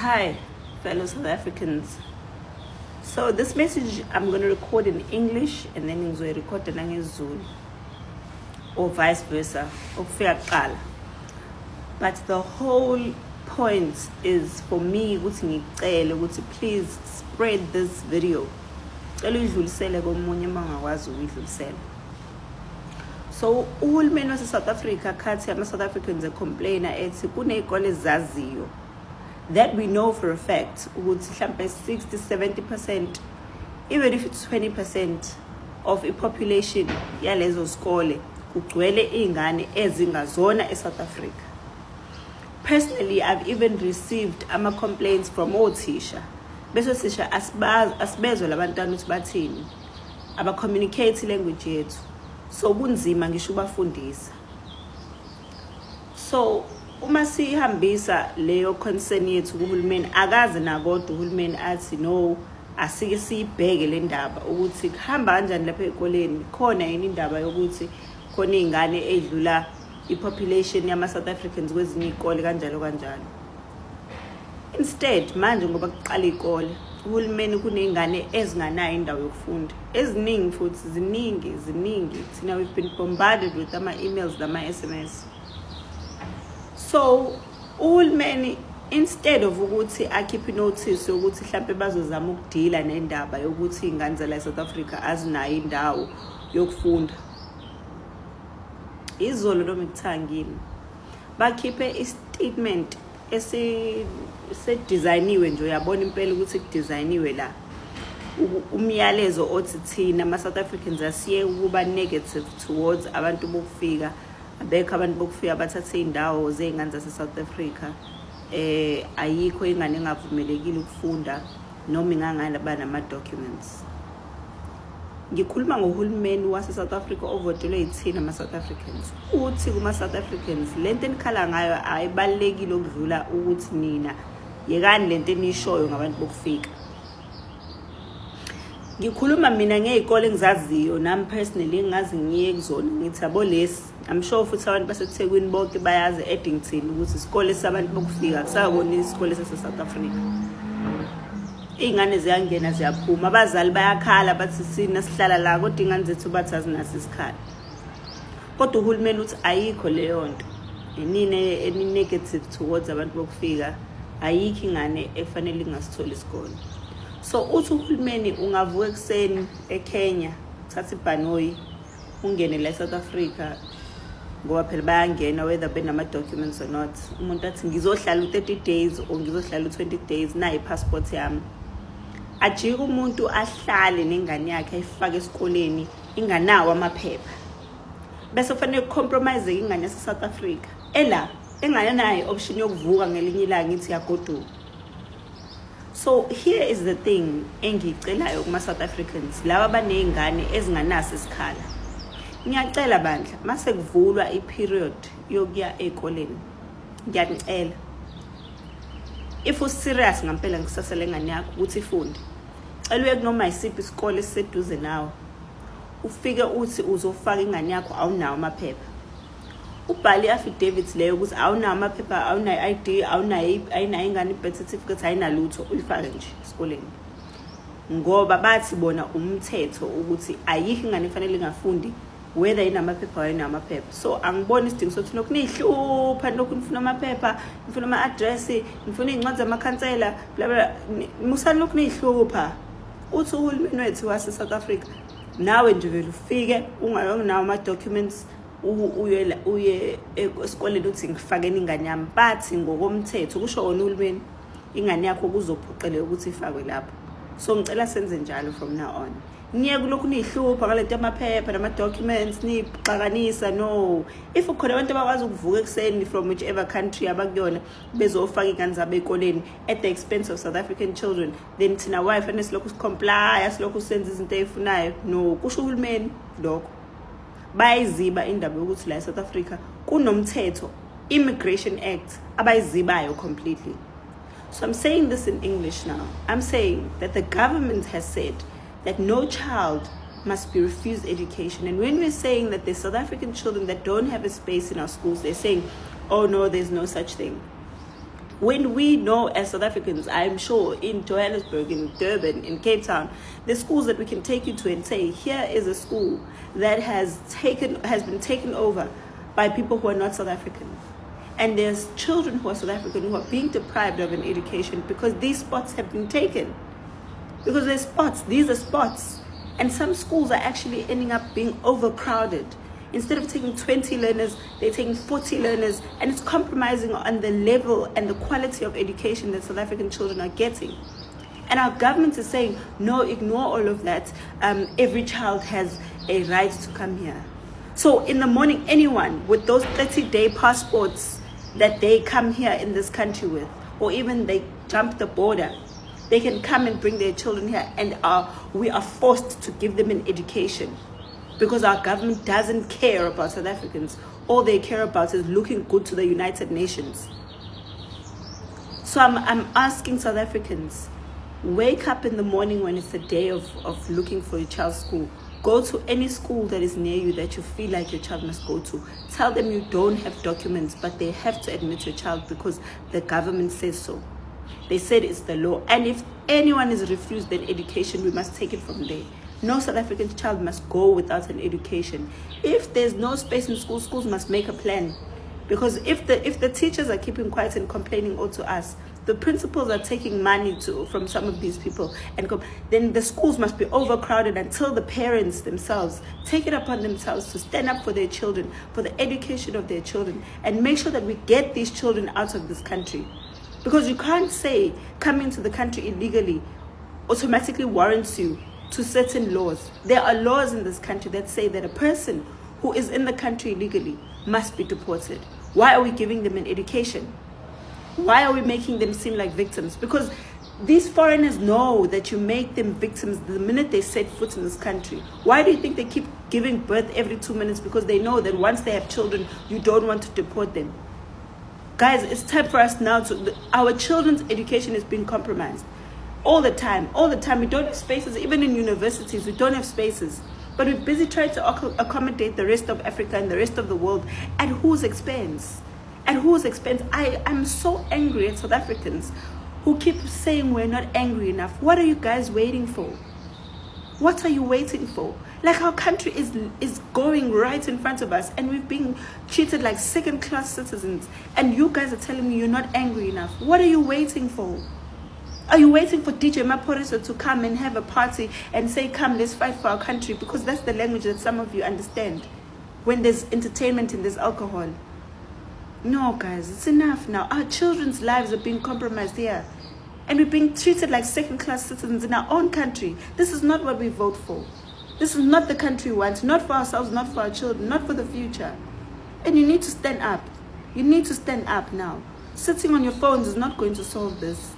Hi, fellow South Africans. So this message I'm going to record in English and then I'm going to record in isiZulu, or vice versa, ukufika kuqala. But the whole point is for me ukuthi ngicele ukuthi please spread this video. Cela uyidlulisele komunye mangakwazi ukuyidlulisela. So uhulumeni wase South Africa khathi ama South Africans complain ethi kunezikole ezaziyo that we know for a fact ukuthi mhlambe 60-70%, even if it's 20% of a population yalezo skole kugcwele ingane ezingazona eSouth Africa. Personally, I've even received ama complaints from othisha bese sisha asibezwe labantwana ukuthi bathini aba communicate language yethu, so kunzima ngisho ubafundisa. So uma sihambisa leyo concern yethu kuhulumeni, akaze nakodwa uhulumeni athi no, asike siyibheke le ndaba ukuthi kuhamba kanjani lapha ekoleni, khona yini indaba yokuthi khona izingane edlula ipopulation yama South Africans kwezinye izikole kanjalo kanjalo. Instead manje ngoba kuqala ikole, uhulumeni kunezingane ezinganayo indawo yokufunda eziningi, futhi ziningi thina we've been bombarded with ama emails nama SMS. So uhulumeni instead of ukuthi akhiphe notice ukuthi mhlambe bazozama ukudila nendaba yokuthi izingane zala eSouth Africa azinayo indawo yokufunda, izolo noma ekuthangini bakhiphe istatement esedesignwe nje, uyabona impela ukuthi kudesignwe la umyalezo othi thina ama South Africans asiye ukuba negative towards abantu bokufika, abekho abantu bokufika bathathe indawo zezingane zase South Africa. Ayikho ingane engavumelekile ukufunda noma ingangane banama documents. Ngikhuluma ngohulumeni wase South Africa ovotelwe yithina ama South Africans. Uthi kuma South Africans lento enikhala ngayo ayibalekile ukudlula ukuthi nina yekani lento enishoyo ngabantu bokufika. Ngikhuluma mina ngezikole engizaziyo nami personally engazi ngiye kuzona, ngithi abo lesi, I'm sure futhi abantu baseThekwini bonke bayazi Eddington ukuthi isikole sabantu bokufika kusakona isikole sase South Africa. Ingane ziyangena ziyaphuma, abazali bayakhala bathi sina sihlala la kodwa ingane zethu bathi azinaso isikhala. Kodwa uhulumeni uthi ayikho leyo nto, enine negative towards abantu bokufika, ayikho ingane efanele ingasitholi isikole. So uthi uhulumeni ungavuka ekseni eKenya uthatha ibhanoyi ungene la eSouth Africa ngoba phela bayangena whether benama documents or not. Umuntu athi ngizohlala u30 days or ngizohlala u20 days na ipassport yami, ajike umuntu ahlale nengane yakhe ayifake esikoleni inganawo amaphepha, bese kufanele compromise ingane yase South Africa ela enganayo option yokuvuka ngelinye ilanga ithi yagoduka. So here is the thing engicelayo kuma South Africans laba banezingane ezinganaso isikhala. Ngiyacela bandla mase kuvulwa iperiod yokuya ekoleni, ngiyacela if u serious ngempela ngisasele ngane yakho ukuthi ifunde, cela uye kunoma isiphi isikole esiseduze nawe, ufike uthi uzofaka ingane yakho awunawo amaphepha, ubhali affidavit leyo ukuthi awunawo amaphepha, awunayo ID, ayinayo ingane birth certificate, ayinalutho, ulifake nje esikoleni. Ngoba bathi bona umthetho ukuthi ayikho ingane efanele ingafundi whether inamaphepha or ayinamaphepha. So angiboni isidingo sokuthi nokunihlupha nokufuna amaphepha, ngifuna ama address, ngifuna izincwadi zamakhansela bla bla, musani nokunihlupha. Uthi uhulumeni wethu wase South Africa nawe nje vele ufike ungayonnawo ama documents uye esikoleni uthi ngifakeni ingane yami, bathi ngokomthetho kusho wona uhulumeni ingane yakho kuzophuqeleka ukuthi ifakwe lapho. So ngicela senze njalo from now on. Niye kulokhu nihlupha ngalento amaphepha nama documents nixakanisa, no. If ukhona abantu abakwazi ukuvuka ekseni from whichever country abakuyona bezofaka ingane zabo ekoleni at the expense of South African children, then thina wife and silokhu comply, silokhu senza izinto ezifunayo, no. Kusho uhulumeni lokho bayiziba indaba yokuthi la eSouth Africa kunomthetho, Immigration Act, abayizibayo completely. So I'm saying this in English now. I'm saying that the government has said that no child must be refused education. And when we're saying that there's South African children that don't have a space in our schools, they're saying, oh no, there's no such thing. When we know as South Africans, I'm sure in Johannesburg, in Durban, in Cape Town, there's schools that we can take you to and say, here is a school that has been taken over by people who are not South African. And there's children who are South African who are being deprived of an education because these spots have been taken. Because these are spots. And some schools are actually ending up being overcrowded. Instead of taking 20 learners, they're taking 40 learners, and it's compromising on the level and the quality of education that South African children are getting. And our government is saying, no, ignore all of that. Every child has a right to come here. So in the morning, anyone with those 30-day passports that they come here in this country with, or even they jump the border, they can come and bring their children here, and we are forced to give them an education. Because our government doesn't care about South Africans. All they care about is looking good to the United Nations. So I'm asking South Africans, wake up in the morning when it's the day of looking for your child's school. Go to any school that is near you that you feel like your child must go to. Tell them you don't have documents, but they have to admit your child because the government says so. They said it's the law. And if anyone is refused an education, we must take it from there. No South African child must go without an education. If there's no space in schools, schools must make a plan. Because if the teachers are keeping quiet and complaining all to us, the principals are taking money from some of these people, and then the schools must be overcrowded until the parents themselves take it upon themselves to stand up for their children, for the education of their children, and make sure that we get these children out of this country. Because you can't say coming to the country illegally automatically warrants you to certain laws. There are laws in this country that say that a person who is in the country illegally must be deported. Why are we giving them an education? Why are we making them seem like victims? Because these foreigners know that you make them victims the minute they set foot in this country. Why do you think they keep giving birth every 2 minutes? Because they know that once they have children, you don't want to deport them. Guys, it's time for us now our children's education is being compromised. All the time. We don't have spaces. Even in universities, we don't have spaces. But we're busy trying to accommodate the rest of Africa and the rest of the world. At whose expense? At whose expense? I'm so angry at South Africans who keep saying we're not angry enough. What are you guys waiting for? What are you waiting for? Like, our country is going right in front of us, and we've been treated like second-class citizens. And you guys are telling me you're not angry enough. What are you waiting for? Are you waiting for DJ Maphorisa to come and have a party and say, come, let's fight for our country? Because that's the language that some of you understand. When there's entertainment and there's alcohol. No, guys, it's enough now. Our children's lives are being compromised here. And we're being treated like second-class citizens in our own country. This is not what we vote for. This is not the country we want. Not for ourselves, not for our children, not for the future. And you need to stand up. You need to stand up now. Sitting on your phones is not going to solve this.